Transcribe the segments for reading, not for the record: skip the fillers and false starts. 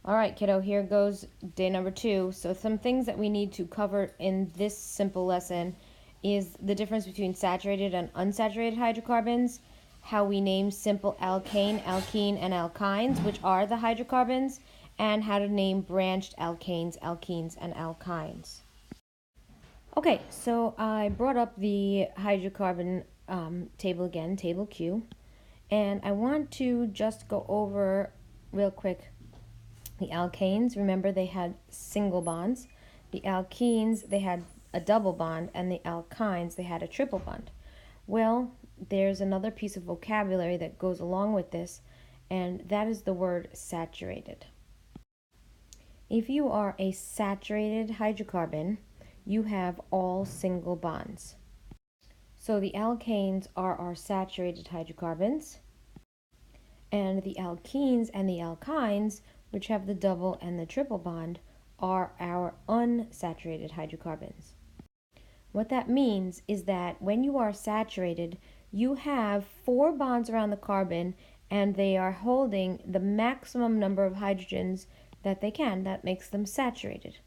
All right, kiddo, here goes day number 2. So some things that we need to cover in this simple lesson is the difference between saturated and unsaturated hydrocarbons, how we name simple alkane, alkene, and alkynes, which are the hydrocarbons, and how to name branched alkanes, alkenes, and alkynes. Okay, so I brought up the hydrocarbon table again, table Q, and I want to just go over real quick the alkanes. Remember, they had single bonds. The alkenes, they had a double bond, and the alkynes, they had a triple bond. Well, there's another piece of vocabulary that goes along with this, and that is the word saturated. If you are a saturated hydrocarbon, you have all single bonds. So the alkanes are our saturated hydrocarbons, and the alkenes and the alkynes, which have the double and the triple bond, are our unsaturated hydrocarbons. What that means is that when you are saturated, you have 4 bonds around the carbon and they are holding the maximum number of hydrogens that they can. That makes them saturated.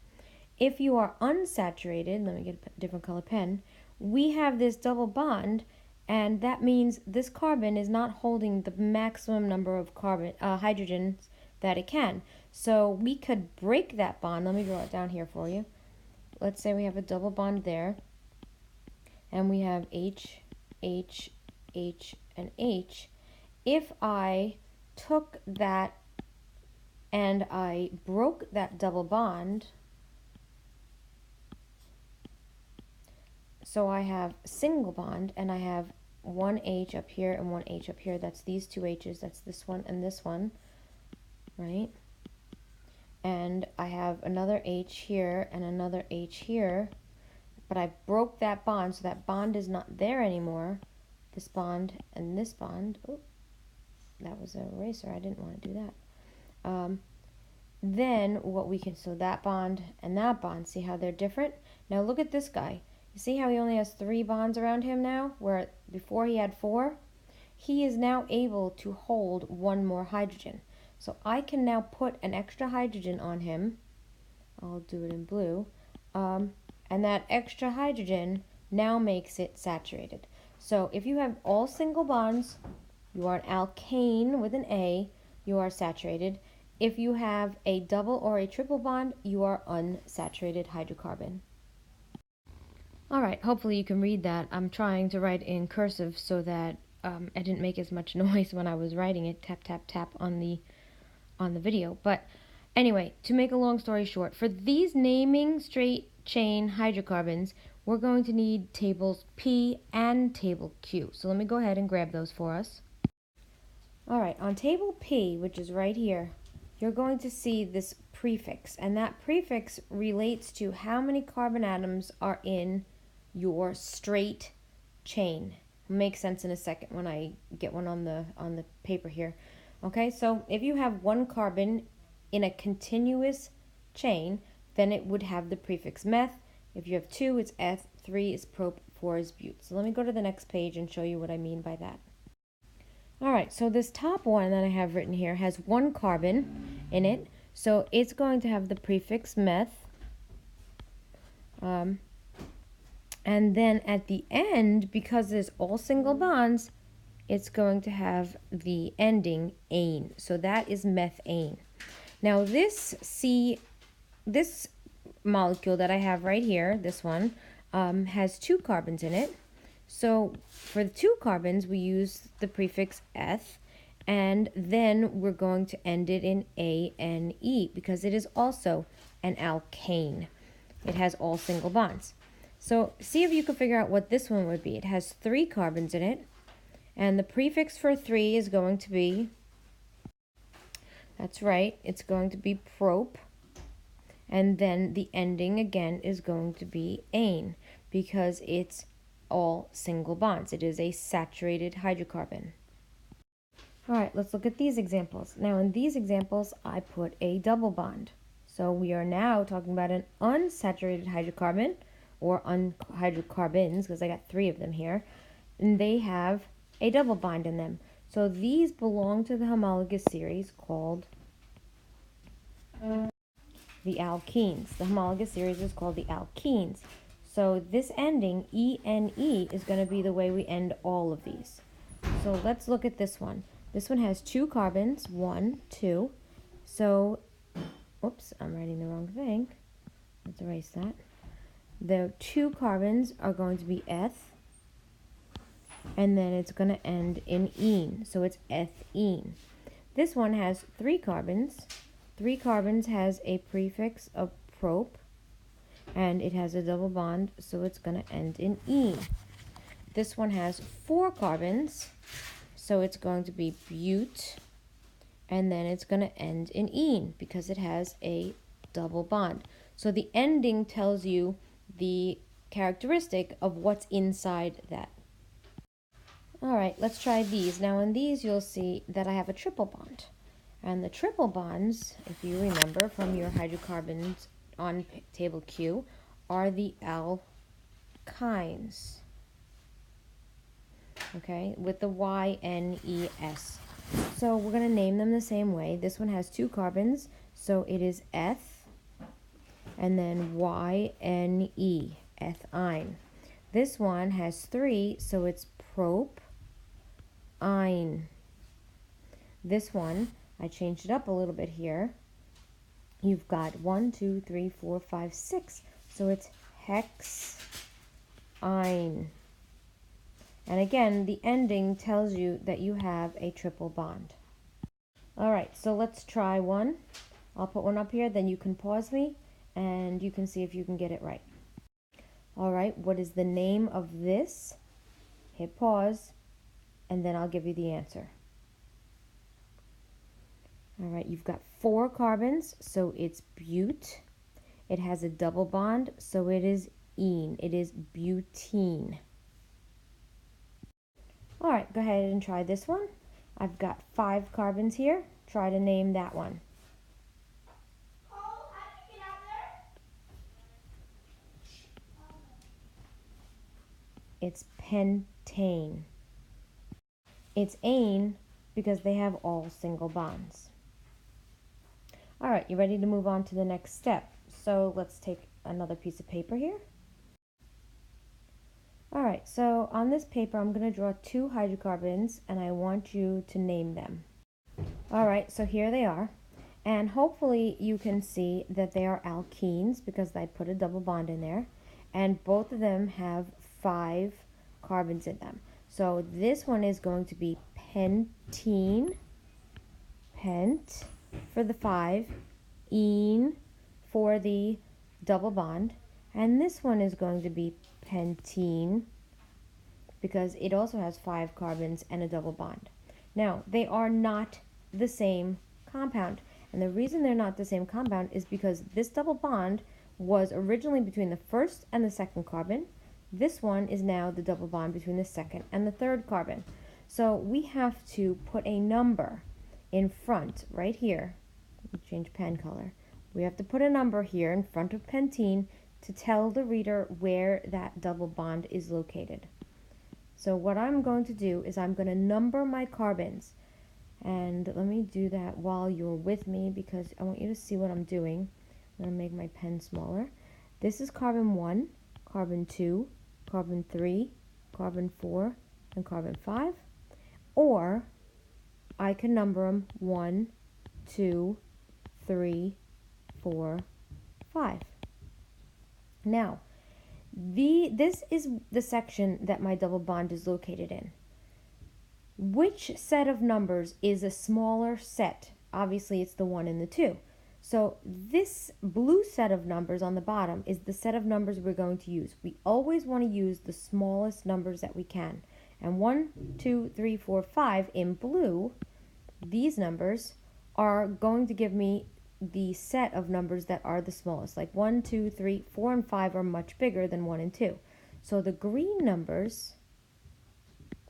If you are unsaturated, let me get a different color pen, we have this double bond, and that means this carbon is not holding the maximum number of hydrogens that it can. So we could break that bond. Let me draw it down here for you. Let's say we have a double bond there, and we have H, H, H, and H. If I took that and I broke that double bond, so I have single bond, and I have one H up here and one H up here. That's these 2 H's. That's this one and this one, right? And I have another H here and another H here, but I broke that bond, so that bond is not there anymore. This bond and this bond. Oh, that was an eraser. I didn't want to do that. Then what we can, so that bond and that bond, see how they're different? Now look at this guy. You see how he only has 3 bonds around him now, where before he had 4? He is now able to hold 1 more hydrogen. So I can now put an extra hydrogen on him. I'll do it in blue. And that extra hydrogen now makes it saturated. So if you have all single bonds, you are an alkane with an A, you are saturated. If you have a double or a triple bond, you are unsaturated hydrocarbon. All right, hopefully you can read that. I'm trying to write in cursive so that I didn't make as much noise when I was writing it, tap, tap, tap on the video. But anyway, to make a long story short, for these naming straight chain hydrocarbons, we're going to need tables P and table Q. So let me go ahead and grab those for us. All right, on table P, which is right here, you're going to see this prefix, and that prefix relates to how many carbon atoms are in your straight chain. It'll make sense in a second when I get one on the paper here. Okay, so if you have 1 carbon in a continuous chain, then it would have the prefix meth. If you have 2, it's eth, 3 is prop, 4 is but. So let me go to the next page and show you what I mean by that. All right, so this top one that I have written here has 1 carbon in it, so it's going to have the prefix meth. And then at the end, because there's all single bonds, it's going to have the ending ane. So that is methane. Now this molecule that I have right here, this one, has 2 carbons in it. So for the 2 carbons, we use the prefix eth, and then we're going to end it in ane because it is also an alkane. It has all single bonds. So see if you can figure out what this one would be. It has 3 carbons in it, and the prefix for 3 is going to be, that's right, it's going to be prop, and then the ending again is going to be ane because it's all single bonds. It is a saturated hydrocarbon. All right, let's look at these examples. Now in these examples, I put a double bond. So we are now talking about an unsaturated hydrocarbon, or hydrocarbons, because I got 3 of them here, and they have a double bond in them. So these belong to the homologous series called The alkenes. The homologous series is called the alkenes. So this ending, ENE, is going to be the way we end all of these. So let's look at this one. This one has 2 carbons, 1, 2. So, oops, I'm writing the wrong thing. Let's erase that. The 2 carbons are going to be eth, and then it's going to end in ene. So it's ethene. This one has 3 carbons. 3 carbons has a prefix of prop, and it has a double bond, so it's going to end in ene. This one has 4 carbons, so it's going to be but, and then it's going to end in ene because it has a double bond. So the ending tells you the characteristic of what's inside that. All right, let's try these. Now in these you'll see that I have a triple bond. And the triple bonds, if you remember from your hydrocarbons on table Q, are the alkynes. Okay, with the YNES. So we're going to name them the same way. This one has 2 carbons, so it is eth, and then YNE, ethine. This one has 3, so it's propyne. This one, I changed it up a little bit here. You've got 1, 2, 3, 4, 5, 6, so it's hexyne. And again, the ending tells you that you have a triple bond. All right, so let's try one. I'll put one up here, then you can pause me, and you can see if you can get it right. All right, what is the name of this? Hit pause, and then I'll give you the answer. All right, you've got 4 carbons, so it's but. It has a double bond, so it is ene. It is butene. All right, go ahead and try this one. I've got 5 carbons here. Try to name that one. It's pentane. It's ane because they have all single bonds. All right, you ready to move on to the next step? So let's take another piece of paper here. All right, so on this paper, I'm going to draw 2 hydrocarbons, and I want you to name them. All right, so here they are. And hopefully you can see that they are alkenes because I put a double bond in there. And both of them have 5 carbons in them. So this one is going to be pentene, pent for the 5, ene for the double bond. And this one is going to be pentene because it also has 5 carbons and a double bond. Now, they are not the same compound. And the reason they're not the same compound is because this double bond was originally between the first and the second carbon. This one is now the double bond between the second and the third carbon. So we have to put a number in front, right here. Change pen color. We have to put a number here in front of pentene to tell the reader where that double bond is located. So what I'm going to do is I'm going to number my carbons. And let me do that while you're with me because I want you to see what I'm doing. I'm going to make my pen smaller. This is carbon 1, carbon 2, carbon 3, carbon 4, and carbon 5. Or I can number them 1, 2, 3, 4, 5. Now, this is the section that my double bond is located in. Which set of numbers is a smaller set? Obviously, it's the 1 and the 2. So this blue set of numbers on the bottom is the set of numbers we're going to use. We always want to use the smallest numbers that we can. And 1, 2, 3, 4, 5 in blue, these numbers are going to give me the set of numbers that are the smallest. Like 1, 2, 3, 4, and 5 are much bigger than 1 and 2. So the green numbers,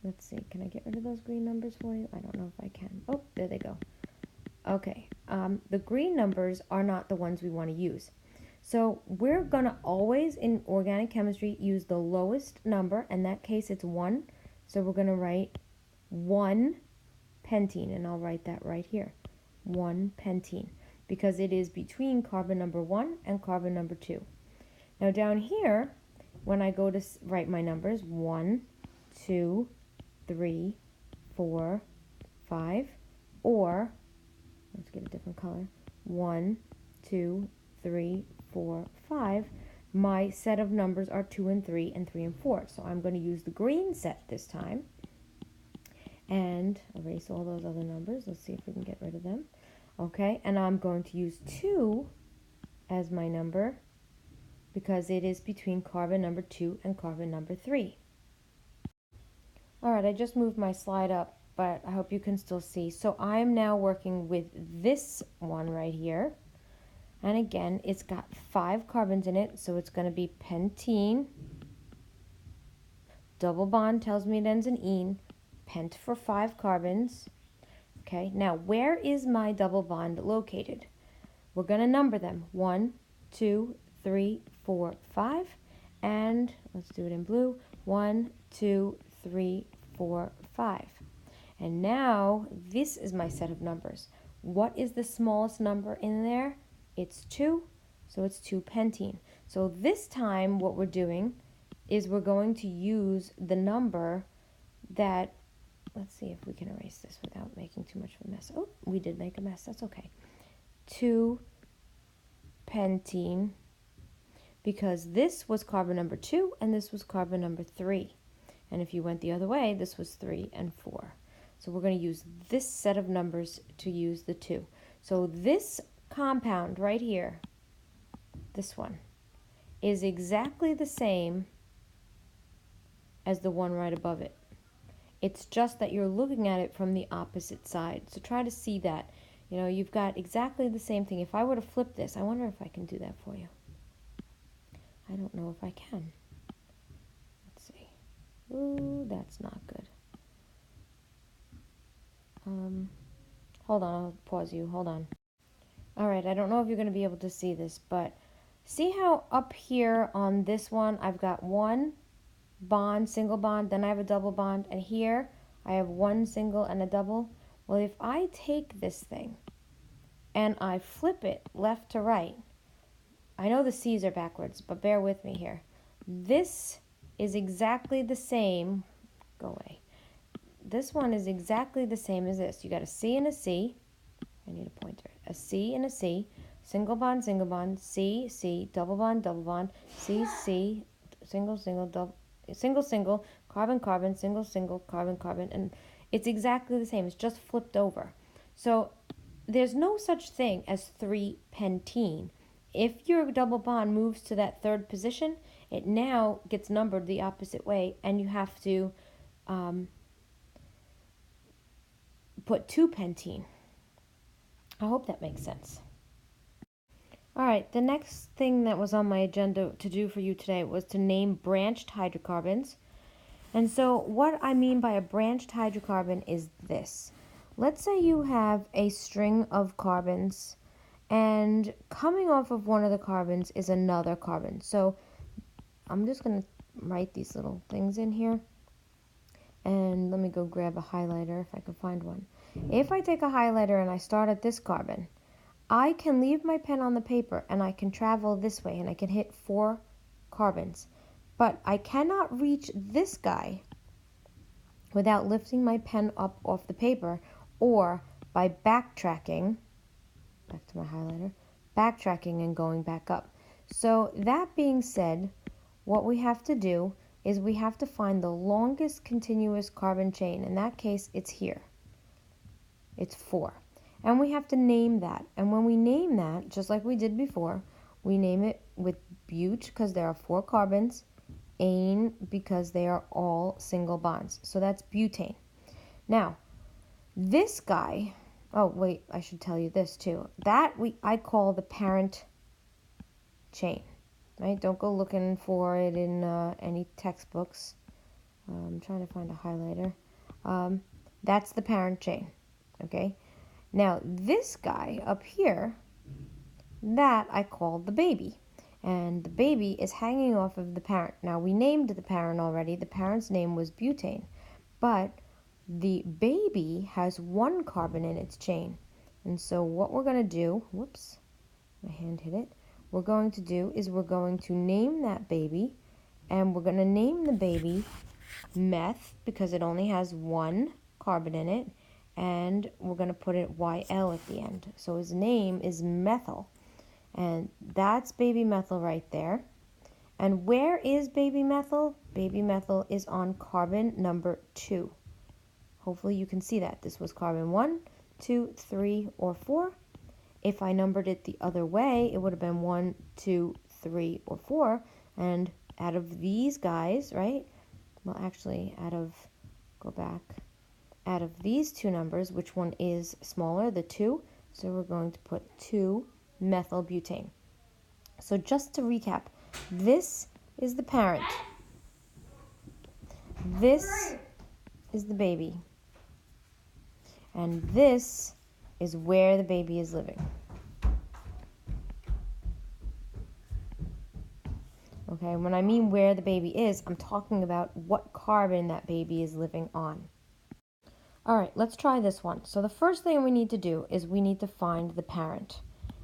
let's see, can I get rid of those green numbers for you? I don't know if I can. Oh, there they go. Okay, the green numbers are not the ones we want to use. So we're going to always, in organic chemistry, use the lowest number. In that case, it's 1. So we're going to write 1 pentene, and I'll write that right here. 1 pentene. because it is between carbon number 1 and carbon number 2. Now down here, when I go to write my numbers, 1, 2, 3, 4, 5, or, let's get a different color, 1, 2, 3, 4, 5, my set of numbers are 2 and 3 and 3 and 4. So I'm going to use the green set this time and erase all those other numbers. Let's see if we can get rid of them. Okay, and I'm going to use 2 as my number because it is between carbon number 2 and carbon number 3. Alright, I just moved my slide up, but I hope you can still see. So I'm now working with this one right here. And again, it's got 5 carbons in it, so it's going to be pentene. Double bond tells me it ends in -ene. Pent for 5 carbons. Okay, now where is my double bond located? We're going to number them. 1, 2, 3, 4, 5. And let's do it in blue. 1, 2, 3, 4, 5. And now this is my set of numbers. What is the smallest number in there? It's 2, so it's 2-pentene. So this time what we're doing is we're going to use the number that, let's see if we can erase this without making too much of a mess. Oh, we did make a mess, that's okay. 2-pentene, because this was carbon number 2 and this was carbon number 3. And if you went the other way, this was 3 and 4. So we're going to use this set of numbers to use the 2. So this compound right here, this one, is exactly the same as the one right above it. It's just that you're looking at it from the opposite side. So try to see that. You know, you've got exactly the same thing. If I were to flip this, I wonder if I can do that for you. I don't know if I can. Let's see. Ooh, that's not good. Hold on, I'll pause you. Hold on. Alright, I don't know if you're going to be able to see this, but see how up here on this one I've got 1 bond, single bond, then I have a double bond, and here I have 1 single and a double? Well, if I take this thing and I flip it left to right, I know the C's are backwards, but bear with me here. This is exactly the same. Go away. This one is exactly the same as this. You got a C and a C. I need a pointer. A C and a C. Single bond, C, C, double bond, C, C, single, single, double, single, single, carbon, carbon, single, single, carbon, carbon. And it's exactly the same. It's just flipped over. So there's no such thing as 3-pentene. If your double bond moves to that third position, it now gets numbered the opposite way, and you have to put 2-pentene. I hope that makes sense. Alright, the next thing that was on my agenda to do for you today was to name branched hydrocarbons. And so what I mean by a branched hydrocarbon is this. Let's say you have a string of carbons, and coming off of one of the carbons is another carbon. So I'm just going to write these little things in here. And let me go grab a highlighter if I can find one. If I take a highlighter and I start at this carbon, I can leave my pen on the paper and I can travel this way and I can hit 4 carbons. But I cannot reach this guy without lifting my pen up off the paper or by backtracking, back to my highlighter, backtracking and going back up. So that being said, what we have to do is we have to find the longest continuous carbon chain. In that case, it's here. It's 4. And we have to name that. And when we name that, just like we did before, we name it with bute because there are 4 carbons, ane because they are all single bonds. So that's butane. Now, this guy, oh wait, I should tell you this too. That I call the parent chain. Right? Don't go looking for it in any textbooks. I'm trying to find a highlighter. That's the parent chain. Okay? Now, this guy up here, that I call the baby. And the baby is hanging off of the parent. Now, we named the parent already. The parent's name was butane. But the baby has 1 carbon in its chain. And so what we're going to do, whoops, my hand hit it. We're going to do is we're going to name that baby, and we're going to name the baby meth because it only has one carbon in it, and we're going to put it YL at the end. So his name is methyl, and that's baby methyl right there. And where is baby methyl? Baby methyl is on carbon number 2. Hopefully you can see that. This was carbon 1, 2, 3, or 4. If I numbered it the other way, it would have been 1, 2, 3, or 4. And out of these guys, right? Well, actually, go back. Out of these two numbers, which one is smaller, the 2? So we're going to put 2-methylbutane. So just to recap, this is the parent. This is the baby. And this is where the baby is living. Okay, when I mean where the baby is, I'm talking about what carbon that baby is living on. All right, let's try this one. So the first thing we need to do is we need to find the parent.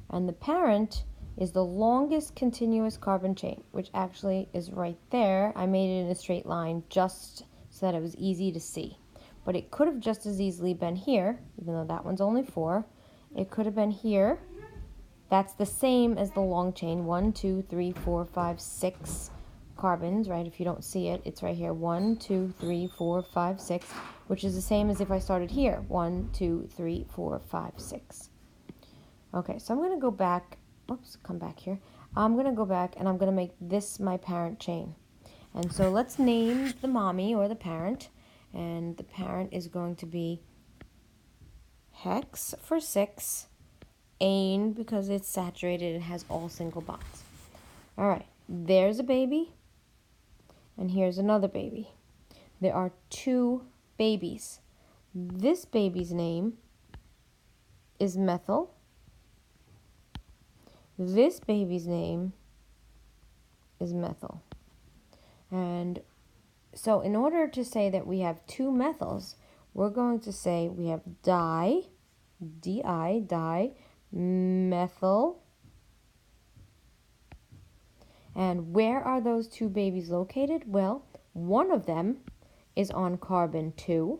And the parent is the longest continuous carbon chain, which actually is right there. I made it in a straight line just so that it was easy to see. But it could have just as easily been here, even though that one's only 4. It could have been here. That's the same as the long chain, 1, 2, 3, 4, 5, 6 carbons, right? If you don't see it, it's right here, 1, 2, 3, 4, 5, 6, which is the same as if I started here, 1, 2, 3, 4, 5, 6. Okay, so I'm going to go back, oops, come back here. I'm going to go back and I'm going to make this my parent chain. And so let's name the mommy or the parent, and the parent is going to be hex for 6, ane because it's saturated and has all single bonds. All right, there's a baby, and here's another baby. There are 2 babies. This baby's name is methyl. This baby's name is methyl. And so in order to say that we have 2 methyls, we're going to say we have di, methyl. And where are those 2 babies located? Well, one of them is on carbon 2,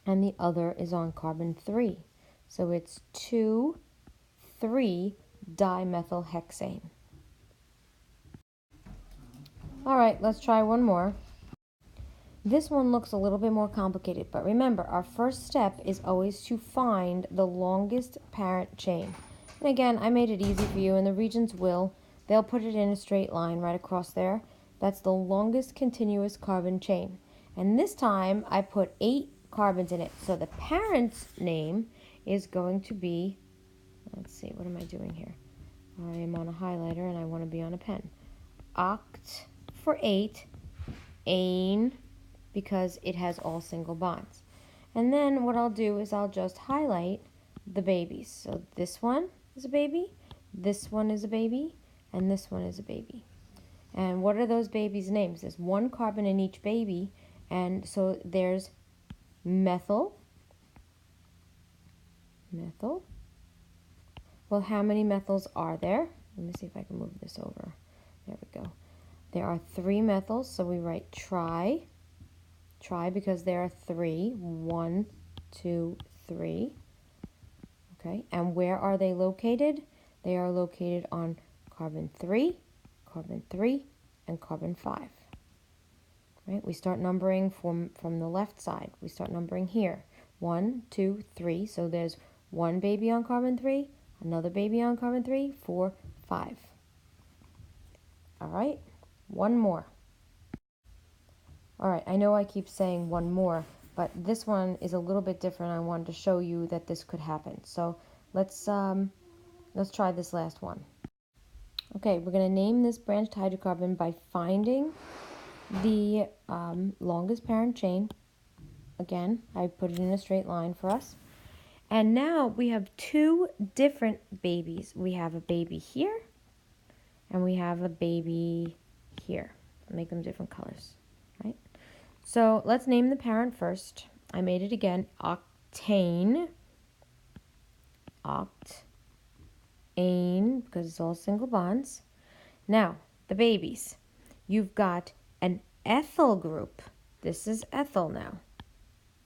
and the other is on carbon 3. So it's 2,3-dimethylhexane. All right, let's try one more. This one looks a little bit more complicated, but remember, our first step is always to find the longest parent chain. And again, I made it easy for you, and the Regents they'll put it in a straight line right across there. That's the longest continuous carbon chain. And this time, I put 8 carbons in it. So the parent's name is going to be, let's see, what am I doing here? I am on a highlighter, and I want to be on a pen. Oct for 8, ane, because it has all single bonds. And then what I'll do is I'll just highlight the babies. So this one is a baby, this one is a baby, and this one is a baby. And what are those babies' names? There's 1 carbon in each baby, and so there's methyl. Well, how many methyls are there? Let me see if I can move this over. There we go. There are 3 methyls, so we write tri because there are 3. 1, 2, 3. Okay, and where are they located? They are located on carbon 3, and carbon 5. Right? We start numbering from the left side. We start numbering here. 1, 2, 3. So there's 1 baby on carbon 3, another baby on carbon 3, 4, 5. All right, one more. All right, I know I keep saying one more, but this one is a little bit different. I wanted to show you that this could happen. So let's try this last one. Okay, we're going to name this branched hydrocarbon by finding the longest parent chain. Again, I put it in a straight line for us. And now we have 2 different babies. We have a baby here, and we have a baby here. I'll make them different colors, right? So let's name the parent first. I made it again, octane. octane, because it's all single bonds. Now, the babies. You've got an ethyl group. This is ethyl now.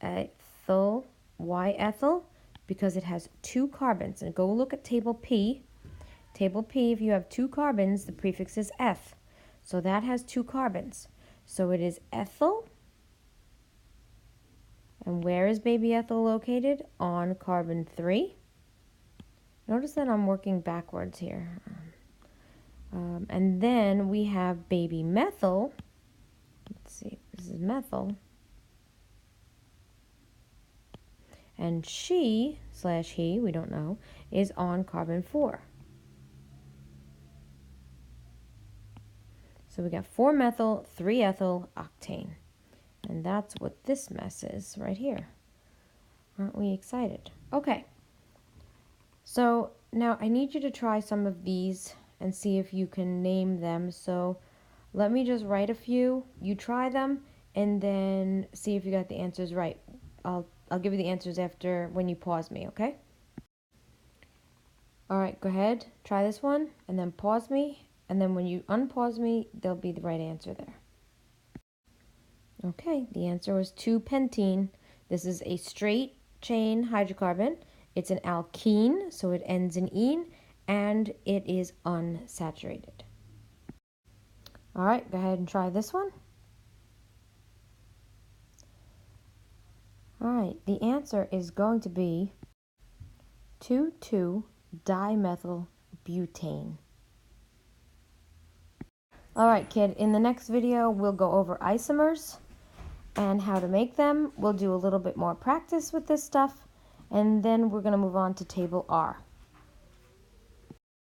Ethyl. Why ethyl? Because it has 2 carbons. And go look at table P. Table P, if you have 2 carbons, the prefix is F. So that has 2 carbons. So it is ethyl. And where is baby ethyl located? On carbon 3. Notice that I'm working backwards here. And then we have baby methyl. Let's see, this is methyl. And she/he, we don't know, is on carbon 4. So we got 4 methyl, 3 ethyl, octane. And that's what this mess is right here. Aren't we excited? Okay. So now I need you to try some of these and see if you can name them. So let me just write a few. You try them and then see if you got the answers right. I'll give you the answers after when you pause me, okay? All right, go ahead. Try this one and then pause me. And then when you unpause me, there'll be the right answer there. Okay, the answer was 2-pentene. This is a straight chain hydrocarbon. It's an alkene, so it ends in -ene, and it is unsaturated. All right, go ahead and try this one. All right, the answer is going to be 2,2-dimethylbutane. All right, kid, in the next video, we'll go over isomers and how to make them. We'll do a little bit more practice with this stuff, and then we're going to move on to table R.